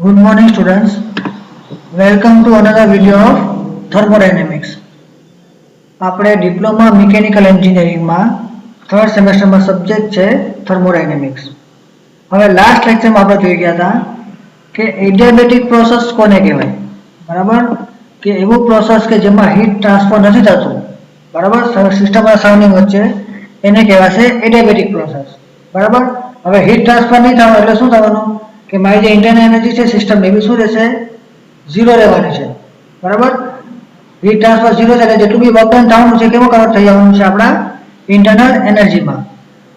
Good morning students. Welcome to another video of thermodynamics. આપણે diploma mechanical એન્જિનિયરિંગમાં third સેમેસ્ટરમાં subject છે thermodynamics. હવે લાસ્ટ લેક્ચરમાં આપણે જોઈ ગયા હતા કે એડિયાબેટિક પ્રોસેસ કોને કહેવાય. બરાબર, કે એવું પ્રોસેસ કે જેમાં હીટ ટ્રાન્સફર નથી થતું, બરાબર, સિસ્ટમના સરાઉન્ડિંગ વચ્ચે, એને કહેવાશે એડિયાબેટિક પ્રોસેસ. બરાબર, હવે હીટ ટ્રાન્સફર નહીં થવાનું એટલે શું થવાનું કે મારી જે ઇન્ટરનલ એનર્જી છે સિસ્ટમ એવી શું રહેશે, ઝીરો રહેવાની છે. બરાબર, હીટ ટ્રાન્સફર ઝીરો છે એટલે જેટલું બી વર્ક ડન થવાનું છે કેવું કન્વર્ટ થઈ જવાનું છે આપણા ઇન્ટરનલ એનર્જીમાં.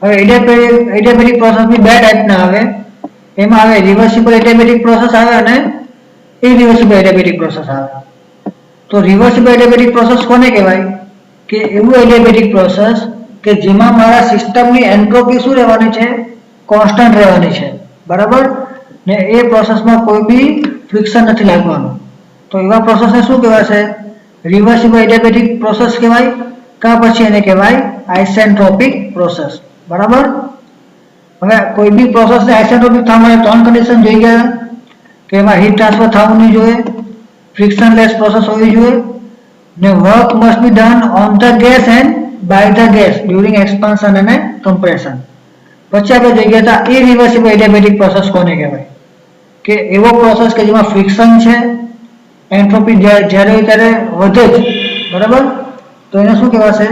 હવે એડિયાબેટિક પ્રોસેસ બી બે ટાઈપના આવે. એમાં આવે રિવર્સિબલ એડિયાબેટિક પ્રોસેસ આવે અને ઇરિવર્સિબલ એડિયાબેટિક પ્રોસેસ આવે. તો રિવર્સિબલ એડિયાબેટિક પ્રોસેસ કોને કહેવાય કે એવું એડિયાબેટિક પ્રોસેસ કે જેમાં મારા સિસ્ટમની એન્ટ્રોપી શું રહેવાની છે, કોન્સ્ટન્ટ રહેવાની છે. બરાબર, ને એ પ્રોસેસમાં કોઈ બી ફ્રિક્શન નથી લાગવાનું. તો એવા પ્રોસેસને શું કહેવાશે, રિવર્સિબલ એડિયાબેટિક પ્રોસેસ કહેવાય, કાં પછી એને કહેવાય આઇસેન્ટ્રોપિક પ્રોસેસ. બરાબર, હવે કોઈ બી પ્રોસેસને આઇસેન્ટ્રોપિક થવા માટે ત્રણ કન્ડિશન જોઈ ગયા કે એમાં હીટ ટ્રાન્સફર થવું નહીં જોઈએ, ફ્રિક્શનલેસ પ્રોસેસ હોવી જોઈએ, ને work must be done on the gas and by the gas during expansion અને કમ્પ્રેશન. પછી આપણે જોઈ ગયા હતા ઇરિવર્સિબલ એડિયાબેટિક પ્રોસેસ કોને કહેવાય કે એવો પ્રોસેસ કે જેમાં ફ્રિક્શન છે, એન્ટ્રોપી જ્યારે હોય ત્યારે વધે જ. બરાબર, તો એને શું કહેવાશે,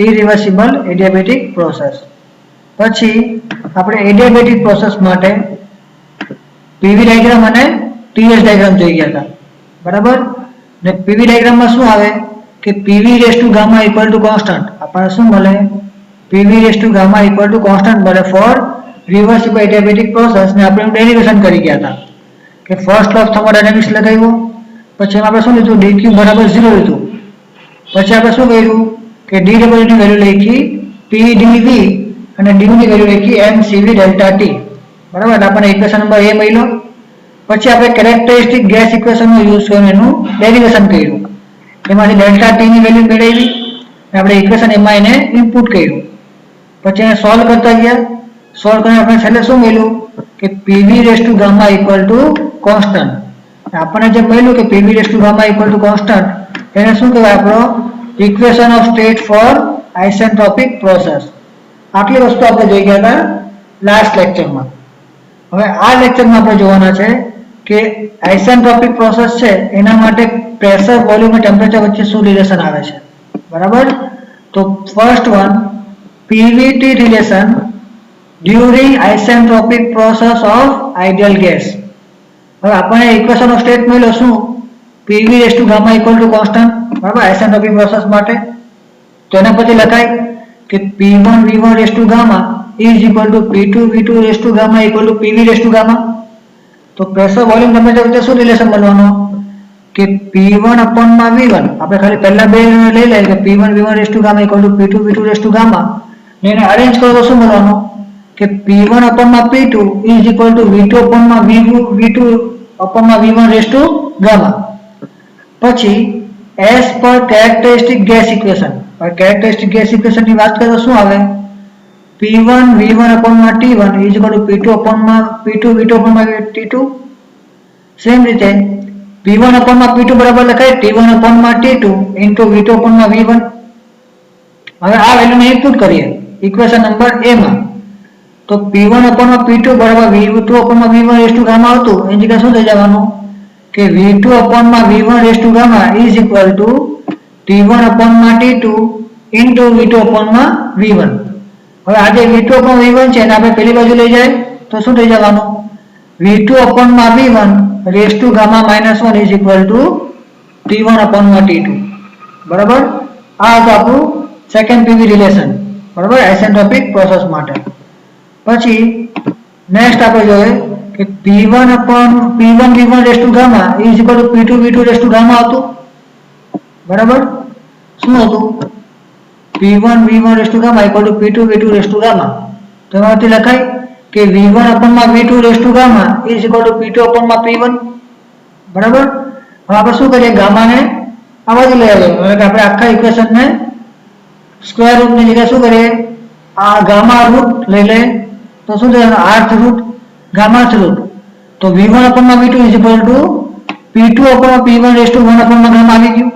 ઇરિવર્સિબલ એડિયાબેટિક પ્રોસેસ. પછી આપણે એડિયાબેટિક પ્રોસેસ માટે પીવી ડાયાગ્રામ અને ટીએસ ડાયાગ્રામ જોઈ ગયા હતા. બરાબર, ને પીવી ડાયાગ્રામમાં શું આવે કે PV raise to gamma equal to constant. આપણને શું મળે, PV raise to gamma equal to constant મળે ફોર રિવર્સિબલ એડિયાબેટિક પ્રોસેસ. ને આપણે ડેરિવેશન કરી ગયા હતા કે ફર્સ્ટ લો ઓફ થર્મોડાયનેમિક્સ લગાવ્યો, પછી આપણે શું લીધું, dq બરાબર 0 લીધું. પછી આપણે શું કર્યું કે dw ની વેલ્યુ લખી pdv અને dv ની વેલ્યુ લખી mcv ડેલ્ટા t. બરાબર, એટલે આપણને ઇક્વેશન નંબર a મળ્યો. પછી આપણે કેરેક્ટરિસ્ટિક ગેસ ઇક્વેશનનો યુઝ કરીને એનું ડેરિવેશન કર્યું. એમાંથી ડેલ્ટા t ની વેલ્યુ મેળવી આપણે ઇક્વેશન એમાં એને ઇનપુટ કર્યું. પછી એને સોલ્વ કરતા ગયા. સોલ્વ કરીને આપણે છેલ્લે શું મળ્યું કે PV raise to gamma equal to constant. આપણને જે મળ્યું કે PV raise to gamma equal to constant, એને શું કહેવાય, આપણો equation of state for isentropic process. આટલી વસ્તુ આપણે જોઈ ગયા હતા લાસ્ટ લેક્ચરમાં. હવે આ લેક્ચરમાં આપણે જોવાના છે કે આઇસેન્ટ્રોપિક પ્રોસેસ છે એના માટે પ્રેશર, વોલ્યુમ અને ટેમ્પરેચર વચ્ચે શું રિલેશન આવે છે. બરાબર, તો first one, Pvt relation during isentropic process of ideal gas. હવે આપણને ઇક્વેશન ઓફ સ્ટેટ મળ્યો શું, PV raise to gamma equal to constant. બરાબર, આઇસેન્ટ્રોપિક પ્રોસેસ માટે તો એના પછી લખાય કે p1 v1 race to gamma is equal to p2 v2 race to gamma equal to pv race to gamma. તો પ્રેશર, વોલ્યુમ, ટેમ્પરેચર વચ્ચે શું રિલેશન મળવાનો કે p1 upon માં v1. આપણે ખાલી પહેલા બે લઈ લઈએ કે p1 v1 race to gamma equal to p2 v2 race to gamma, ને એને અરેન્જ કરો તો શું મળવાનું કે p1 upon માં p2 is equal two v2 upon માં v2 upon માં v1 રેસ ટુ ગામા. પછી એસ પર કેરેક્ટરિસ્ટિક ગેસ ઇક્વેશન. હવે કેરેક્ટરિસ્ટિક ગેસ ઇક્વેશન ની વાત કરીએ તો શું આવે, p1 v1 upon માં t1 is equal to p2 upon માં p2 v2 upon માં t2. સેમ રીતે p1 upon માં p2 બરાબર લખાય t1 upon માં t2 into v2 upon માં v1. હવે આ વેલ્યુને ઇનપુટ કરીએ ઇક્વેશન નંબર a માં. તો p1 upon માં p2 બરાબર v2 upon માં v1 રેસ ટુ ગામા હતું. એની જગ્યાએ શું થઈ જવાનું કે v2 upon માં v1 race to gamma is equal to t1 upon માં t2 into v2 upon માં v1. હવે આ જે v2 upon v1 છે એને આપણે પેલી બાજુ લઈ જાય તો શું થઈ જવાનું, v2 upon માં v1 race to gamma -1 is equal to t1 upon માં t2. બરાબર, આ હતું આપણું સેકન્ડ પીવી રિલેશન. બરાબર, આઇસેન્ટ્રોપિક પ્રોસેસ માટે. પછી નેક્સ્ટ આપણે જોઈએ કે p1 v1 race to gamma is equal to p2 v2 race to gamma હતું. બરાબર, શું હતું, p1 v1 race to gamma equal to p2 v2 race to gamma. તો એમાંથી લખાય કે v1 upon માં v2 race to gamma is equal to p2 upon માં p1. બરાબર, હવે આપણે શું કરીએ, ગામાને આ બાજુ લઈ આવીએ. એટલે કે આપણે આખા ઇક્વેશનને સ્ક્વેર રૂટની જગ્યાએ શું કરીએ, આ ગામા રૂટ લઈ લે તો શું થાય, આર્થ રૂટ ગામા રૂટ તો v1 અપોનમાં v2 is equal to p2 અપોનમાં p1 રેઝ ટુ 1 અપોનમાં ગામા આવી ગયું.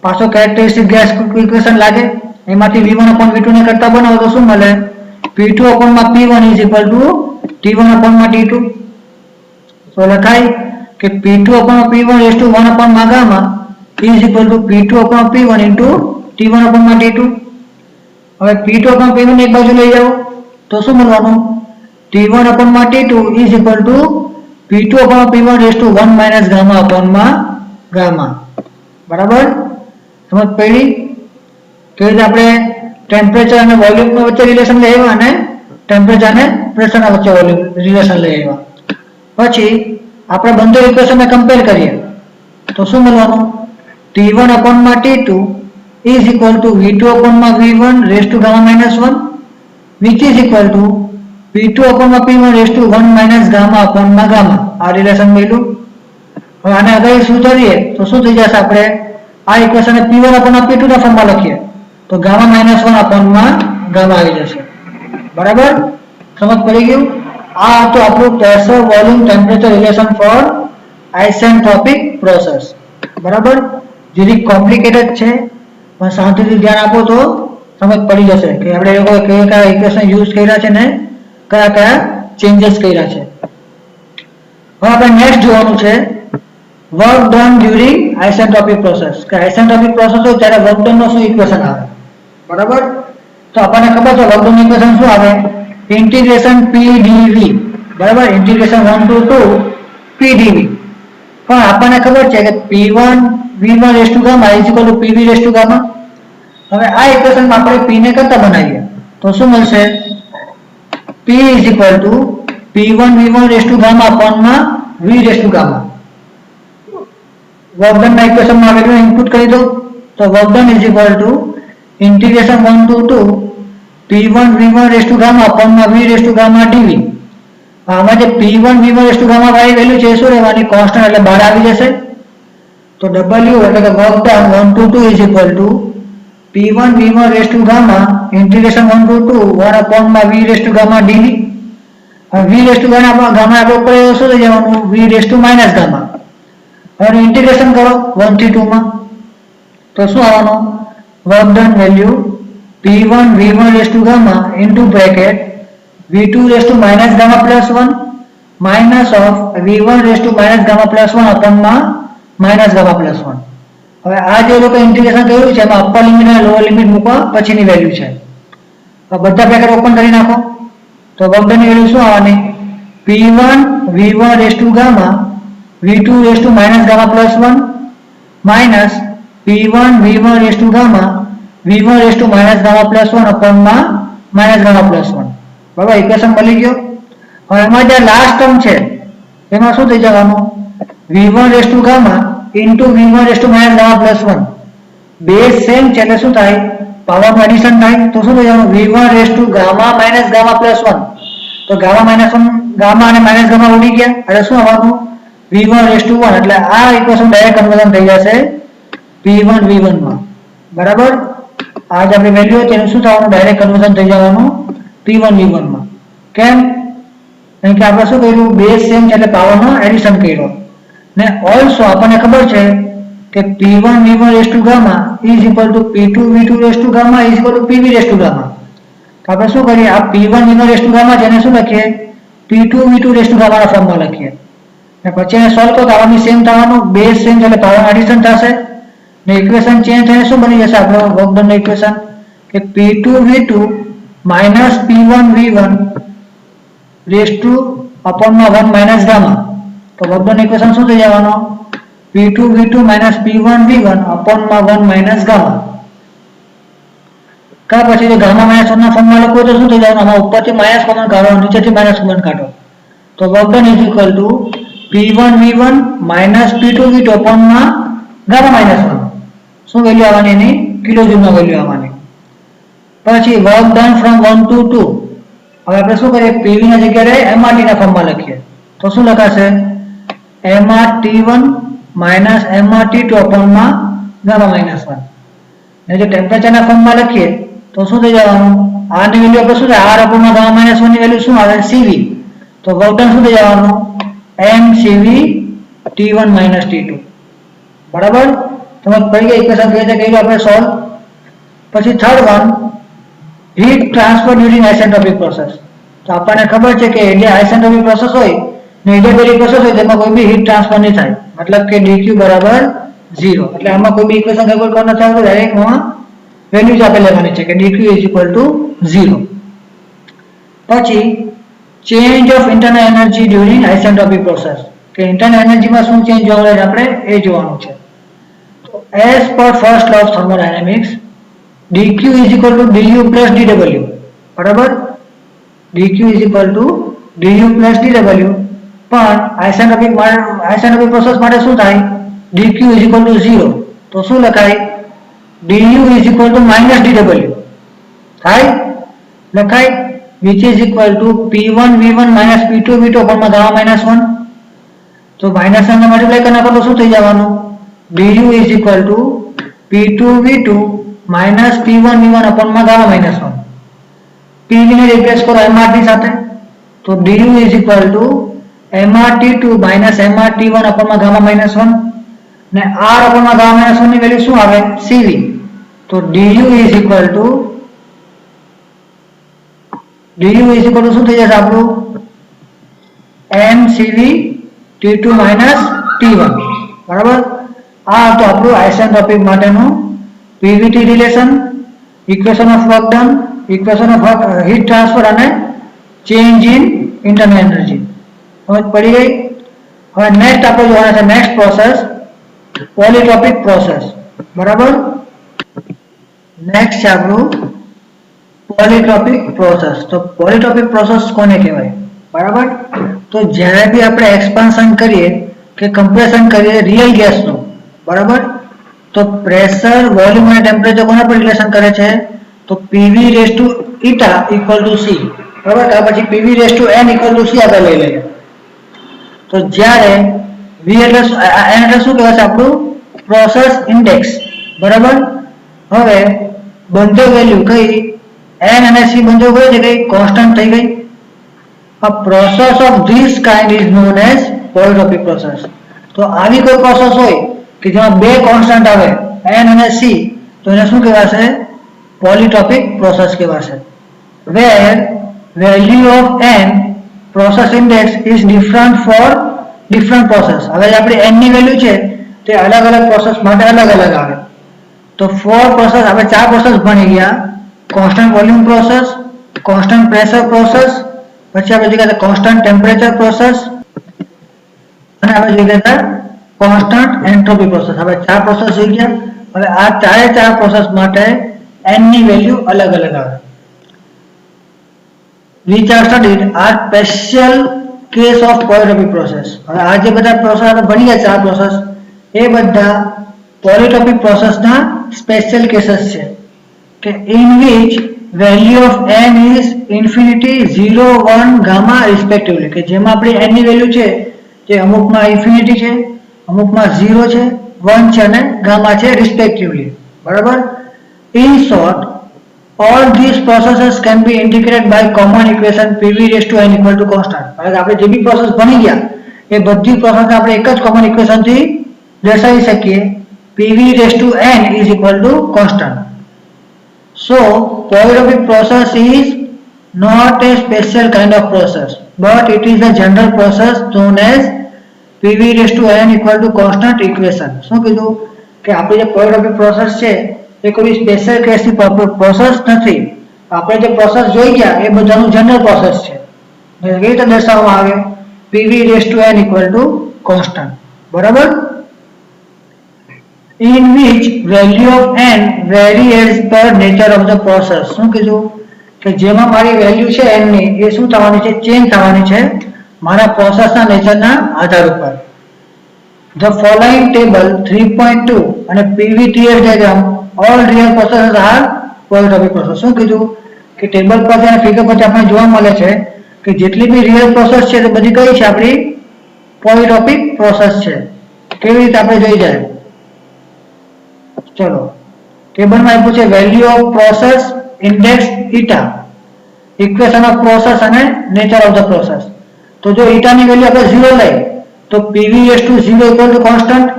પાછો કેરેક્ટરિસ્ટિક ગેસ ઇક્વેશન લાગે, એમાંથી v1 અપોન v2 ને કરતા બનાવો તો શું મળે? p2 અપોનમાં p1 is equal to t1 અપોનમાં t2. તો લખાય કે p2 અપોનમાં p1 રેઝ ટુ 1 અપોનમાં gamma is equal to p2 upon p1 into t1 અપોનમાં t2. હવે p2 અપોન p1 એક બાજુ લઈ જાઓ તો શું મળવાનું? t1 અપોનમાં t2 is equal to p2 upon p1 raise to 1 minus gamma અપોનમાં ગામા. બરાબર? સમજ પડી? તો એ આપણે ટેમ્પરેચર અને વોલ્યુમ વચ્ચે રિલેશન લઈ આવ્યા અને ટેમ્પરેચર અને પ્રેશરના વચ્ચે વોલ્યુમ રિલેશન લઈ આવ્યા. પછી આપણે બંને ઇક્વેશનને કમ્પેર કરીએ તો શું મળવાનું? t1 અપોનમાં t2 is equal to v2 અપોનમાં v1 raise to gamma minus 1 which is equal to p2 અપોનમાં p1 raise to 1 minus gamma અપોનમાં ગામા. આ રિલેશન મળ્યું. હવે આને આગળ સુધારીએ તો શું થઈ જશે? આપણે આ ઇક્વેશનને p1 અપોનમાં p2 ના ફોર્મમાં લખીએ તો ગામા માઇનસ 1 અપોનમાં ગામા આવી જશે. બરાબર? સમજ પડી ગયું? આ હતું આપણું pressure volume temperature relation for isentropic process. બરાબર? જેથી કોમ્પ્લિકેટેડ છે પણ શાંતિથી ધ્યાન આપો તો સમજ પડી જશે કે આપણે એ લોકો કયા કયા ઇક્વેશન યુઝ કર્યા છે ને કયા કયા ચેન્જીસ કર્યા છે. હવે આપણે નેક્સ્ટ જોવાનું છે work done during isentropic process. કે આઇસેન્ટ્રોપિક પ્રોસેસ હોય ત્યારે વર્ક ડન નો શું ઇક્વેશન આવે? બરાબર? તો આપણને ખબર છે વર્ક ડન ઇક્વેશન શું આવે? Integration pdv. બરાબર? Integration 1 to 2 pdv. પણ આપણને ખબર છે કે p1 v1 raise to gamma is equal to pv raise to gamma. હવે આ ઇક્વેશનમાં આપણે p ને કરતા બનાવીએ તો શું મળશે? p is equal to p1 v1 raise to gamma અપોનમાં v raise to gamma. Work done ના ઇક્વેશનમાં આ વેલ્યુ ઇનપુટ કરી દો તો work done is equal to integration 1 to 2 p1 v1 raise to gamma અપોનમાં v raise to gamma dv. આમાં જે p1 v1 raise to gamma વાળી વેલ્યુ છે શું રહેવાની? કોન્સ્ટન્ટ, એટલે બહાર આવી જશે. તો w એટલે કે work done 1 to 2 is equal to p1 v1 raise to gamma integration 1 to 2 1 અપોનમાં v raise to gamma dv. હવે v રેઝ ટુ ગામા આપણે ઉપર શું થઈ જવાનું? v raise to minus gamma. હવે ઇન્ટિગ્રેશન કરો 1 થી 2 માં તો શું આવવાનું? Work done value p1 v1 raise to gamma into bracket v2 raise to minus gamma plus 1 minus of v1 raise to minus gamma plus 1 અપોનમાં માઇનસ ગામા પ્લસ 1. હવે આ જે લોકો ઇન્ટિગ્રેશન કર્યું છે એમાં અપર લિમિટ અને લોઅર લિમિટ મૂકવા પછીની વેલ્યુ છે. હવે બધા બ્રેકેટ ઓપન કરી નાખો તો વર્ક ડન ની વેલ્યુ શું આવવાની? p1 v1 raise to gamma v2 raise to minus gamma plus 1 minus p1 v1 raise to gamma v1 raise to minus gamma plus 1 અપોનમાં માઇનસ ગામા પ્લસ 1. બરાબર? Equation મળી ગયો. હવે એમાં જે લાસ્ટ ટર્મ છે એમાં શું થઈ જવાનું? v1 raise to gamma into v1 raise to minus gamma plus 1. બે સેમ છે એટલે શું થાય? પાવરનું એડિશન થાય તો શું થઈ જવાનું? v1 raise to gamma minus gamma plus 1. તો ગામા માઇનસ 1 ગામા અને માઇનસ ગામા ઉડી ગયા એટલે શું આવવાનું? v1 raise to 1. એટલે આ ઇક્વેશન ડાયરેક્ટ કન્વર્ઝન થઈ જશે p1 v1 માં. બરાબર? આ જે આપણી વેલ્યુ હતી એનું શું થવાનું? ડાયરેક્ટ કન્વર્ઝન થઈ જવાનું p1 v1 માં. કેમ? કારણ કે આપણે શું કર્યું? બે સેમ છે એટલે પાવરનો એડિશન કર્યો ને ઓલસો આપણને ખબર છે કે p1 v1 raise to gamma is equal to p2 v2 raise to gamma is equal to pv raise to gamma. તો આપણે શું કરીએ? આ p1 v1 raise to gamma જેને શું લખીએ? p2 v2 raise to gamma ના ફોર્મમાં લખીએ ને પછી એને સોલ્વ કરો તો આની સેમ થવાનું. બે સેમ એટલે પાવર એડિશન થશે ને ઇક્વેશન ચેન્જ થઈને શું બની જશે? આપણો વર્ક ડન નું ઇક્વેશન કે p2 v2 minus p1 v1 raise to અપોનમાં 1 માઇનસ ગામા. તો વર્ક ડન ઇક્વેશન શું થઈ જવાનું? p2 v2 minus p1 v1 અપોનમાં 1 minus gamma. કા પછી જો ગામા માઇનસ 1 ના ફોર્મમાં લખો તો શું થઈ જવાનું? આમાં ઉપરથી માઇનસ કોમન કાઢો, નીચેથી માઇનસ કોમન કાઢો તો work done is equal to p1 v1 minus p2 v2 અપોનમાં ગામા માઇનસ 1. શું વેલ્યુ આવવાની? એની કિલોજૂલમાં વેલ્યુ આવવાની. પછી વર્ક ડન ફ્રોમ 1 to 2. હવે આપણે શું કરીએ? pv ના જગ્યાએ mrt ના ફોર્મમાં લખીએ તો શું લખાશે? mrt1 minus mrt2 અપોનમાં gamma minus 1. ને જો ટેમ્પરેચરના ફોર્મમાં લખીએ તો શું થઈ જવાનું? r ની વેલ્યુ આપણે શું થાય? r અપોનમાં ગામા માઇનસ 1 ની વેલ્યુ શું આવે? cv. તો વર્ક ડન શું થઈ જવાનું? MCV T1 minus T2 બરાબર તમે પડી ગઈ ઇક્વેશન કેવી રીતે કર્યું આપણે સોલ્વ પછી third one heat transfer during isentropic process તો આપણને ખબર છે કે જે આઇસેન્ટ્રોપિક પ્રોસેસ હોય ને એડિયાબેટિક પ્રોસેસ હોય તેમાં કોઈ બી હીટ ટ્રાન્સફર નહીં થાય મતલબ કે dq બરાબર 0 એટલે આમાં કોઈ બી ઇક્વેશન કેલ્ક્યુલેટ કરવાનો છે તો ડાયરેક્ટ માં વેલ્યુ જ આપી લેવાની છે કે dq 0 પછી change of internal energy during isentropic process કે ઇન્ટરનલ એનર્જીમાં શું ચેન્જ જોવા મળે આપણે એ જોવાનું છે તો as per first law of thermodynamics dq du plus dw બરાબર dq du plus dw પણ આઇસેન્ટ્રોપિક પ્રોસેસ માટે શું થાય dq 0 તો શું લખાય du minus dw થાય લખાય which is equal to p1 v1 minus p2 v2 upon gamma minus 1 તો માઈનસ ને મલ્ટીપ્લાય કરના પર તો શું થઈ જવાનું du p2 v2 minus p1 v1 upon gamma minus 1 pv ને રિપ્લેસ કરો mrt સાથે તો du mrt2 minus mrt1 upon gamma minus 1 ને r upon gamma minus 1 ની વેલ્યુ શું આવે cv તો du શું થઈ જશે આપણું mcv t2 minus t1 બરાબર આ તો આપણું આઇસેન્ટ્રોપિક માટેનું pvt relation equation of work done equation of heat transfer અને ચેન્જ ઇન ઇન્ટરનલ એનર્જી સમજ પડી ગઈ હવે નેક્સ્ટ આપણે જોવાના છે નેક્સ્ટ પ્રોસેસ પોલીટ્રોપિક પ્રોસેસ બરાબર નેક્સ્ટ છે આપણું પોલીટ્રોપિક પ્રોસેસ તો પોલીટ્રોપિક પ્રોસેસ કોને કહેવાય બરાબર તો જ્યારે બી આપણે એક્સપાન્શન કરીએ કે કમ્પ્રેશન કરીએ રિયલ ગેસનું બરાબર તો પ્રેશર વોલ્યુમ અને ટેમ્પરેચર કોના પર રિલેશન કરે છે તો pv raise to eta equal to c બરાબર ત્યાર પછી pv raise to n equal to c આપણે લઈ લઈએ તો જ્યારે v એટલે n એટલે શું કહેવાય છે આપણું પ્રોસેસ ઇન્ડેક્સ બરાબર હવે બંને વેલ્યુ કઈ n અને c બંને કઈ છે કઈ કોન્સ્ટન્ટ થઈ ગઈ a process of this kind is known as polytropic process તો આવી કોઈ પ્રોસેસ હોય કે જેમાં બે કોન્સ્ટન્ટ આવે n અને c તો એને શું કહેવાશે polytropic process કહેવાશે where value of n process index is different for different process હવે આપણી n ની વેલ્યુ છે તે અલગ અલગ પ્રોસેસ માટે અલગ અલગ આવે તો ફોર પ્રોસેસ આપણે ચાર પ્રોસેસ ભણી ગયા constant volume process constant pressure process પછી આપણે જોઈ ગયા કોન્સ્ટન્ટ ટેમ્પરેચર પ્રોસેસ અને આપણે જોઈ ગયા કોન્સ્ટન્ટ એન્ટ્રોપી પ્રોસેસ આપણે ચાર પ્રોસેસ જોઈ ગયા હવે આ ચારે ચાર પ્રોસેસ માટે n ની વેલ્યુ અલગ અલગ આવે which are studied are special case of polytropic process હવે આ જે બધા પ્રોસેસ આપણે ભણી ગયા ચાર પ્રોસેસ એ બધા polytropic process ના સ્પેશિયલ કેસીસ છે કે in which value of n is infinity 0 1 gamma respectively કે જેમાં આપણી n ની વેલ્યુ છે જે અમુકમાં ઇન્ફિનિટી છે અમુકમાં 0 છે 1 છે અને ગામા છે respectively બરાબર in short all these processes can be indicated by common equation pv raised to n equal to constant એટલે આપણે જે બી પ્રોસેસ ભણી ગયા એ બધી પ્રોસેસ આપણે એક જ કોમન ઇક્વેશન થી દર્શાવી શકીએ pv raised to n is equal to constant so polytropic process is not a special kind of process but it is a general process known as pv raised to n equal to constant equation શું કીધું કે આપણી જે પોલીટ્રોપિક process છે એ કોઈ special કેસની process નથી આપણે જે પ્રોસેસ જોઈ ગયા એ બધાનું જનરલ પ્રોસેસ છે કેવી રીતે દર્શાવવામાં આવે pv raised to n equal to constant બરાબર in which value of n vary as per nature of the process શું કીધું કે જેમાં મારી વેલ્યુ છે n ની એ શું થવાની છે ચેન્જ થવાની છે મારા પ્રોસેસના નેચરના આધાર ઉપર the following table 3.2 અને pvts diagram all real processes are polytropic process શું કીધું કે ટેબલ પર અને ફિગર પર આપણે જોવા મળે છે કે જેટલી બી રિયલ પ્રોસેસ છે તે બધી કઈ છે આપણી પોલીટ્રોપિક પ્રોસેસ છે કેવી રીતે આપણે જોઈ જાય ચલો ટેબલમાં આપ્યું છે વેલ્યુ ઓફ પ્રોસેસ ઇન્ડેક્સ ઇટા ઇક્વેશન ઓફ પ્રોસેસ અને નેચર ઓફ ધ પ્રોસેસ તો તો જો ઈટાની વેલ્યુ આપણે 0 લઈએ તો PV/0 ઇક્વલ ટુ કોન્સ્ટન્ટ,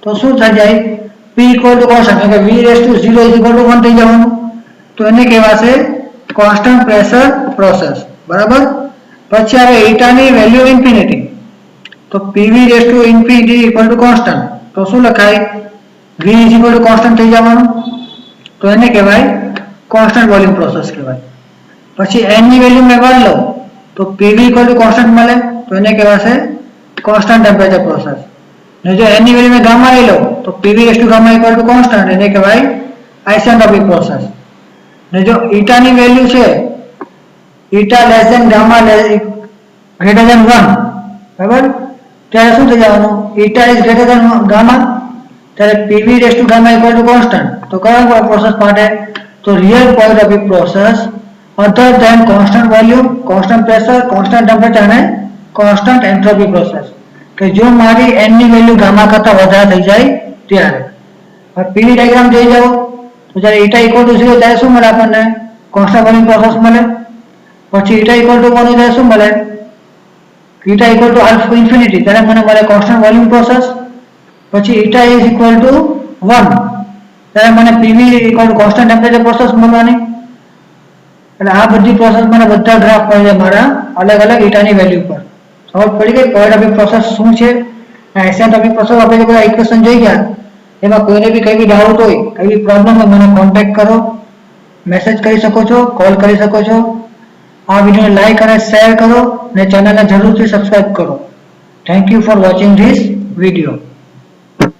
તો શું થઈ જાય P ઇક્વલ ટુ કોન્સ્ટન્ટ એટલે V/0 ઇક્વલ ટુ 1 થઈ જવાનું, તો એને કહેવાશે કોન્સ્ટન્ટ પ્રેશર પ્રોસેસ, બરાબર. પછી આવે ઈટાની વેલ્યુ ઇન્ફિનિટી, તો PV/infinity ઇક્વલ ટુ કોન્સ્ટન્ટ, તો શું લખાય V ઇક્વલ ટુ કોન્સ્ટન્ટ થઈ જવાનું, તો એને કહેવાય કોન્સ્ટન્ટ વોલ્યુમ પ્રોસેસ કહેવાય. પછી n ની વેલ્યુ મેં 1 લઉં તો PV ઇક્વલ ટુ કોન્સ્ટન્ટ મળે, તો એને કહેવાશે કોન્સ્ટન્ટ ટેમ્પરેચર પ્રોસેસ. ને જો n ની વેલ્યુ મેં ગામા લઈ લઉં તો PV/gamma ઇક્વલ ટુ કોન્સ્ટન્ટ, એને કહેવાય આઇસેન્ટ્રોપિક પ્રોસેસ. ને જો ઈટા ની વેલ્યુ છે eta less than gamma greater than 1, બરાબર, ત્યારે શું થઈ જવાનું eta is greater than gamma, ત્યારે PV/gamma ઇક્વલ ટુ કોન્સ્ટન્ટ. તો કયા પ્રોસેસ માટે, તો real polytropic process other than constant volume, constant pressure, constant temperature અને કોન્સ્ટન્ટ એન્ટ્રોપી પ્રોસેસ, કે જો મારી n ની વેલ્યુ ગામા કરતા વધારે થઈ જાય ત્યારે. હવે PV ડાયાગ્રામ જોઈ જાઓ તો જ્યારે ઈટા ઇક્વલ ટુ 0 ત્યારે શું મળે આપણને કોન્સ્ટન્ટ વોલ્યુમ પ્રોસેસ મળે. પછી ઈટા ઇક્વલ ટુ 1 ત્યારે શું મળે, eta equal to alpha infinity ત્યારે મને મળે કોન્સ્ટન્ટ વોલ્યુમ પ્રોસેસ. પછી ઈટા ઇઝ ઇક્વલ ટુ 1 ત્યારે મને PV equal to constant temperature process મળવાની. એટલે આ બધી પ્રોસેસ મને બધા ગ્રાફ મળે છે મારા અલગ અલગ ઈટાની વેલ્યુ પર. ખબર પડી ગઈ પોલિટ્રોપિક પ્રોસેસ શું છે, આઇસેન્ટ્રોપિક પ્રોસેસ આપણે બધા ઇક્વેશન જોઈ ગયા. એમાં કોઈને બી કઈ બી ડાઉટ હોય, કઈ બી પ્રોબ્લેમ હોય, મને કોન્ટેક્ટ કરો, મેસેજ કરી શકો છો, કોલ કરી શકો છો. આ વિડીયોને લાઈક અને શેર કરો અને ચેનલને જરૂરથી સબસ્ક્રાઇબ કરો. Thank you for watching this video.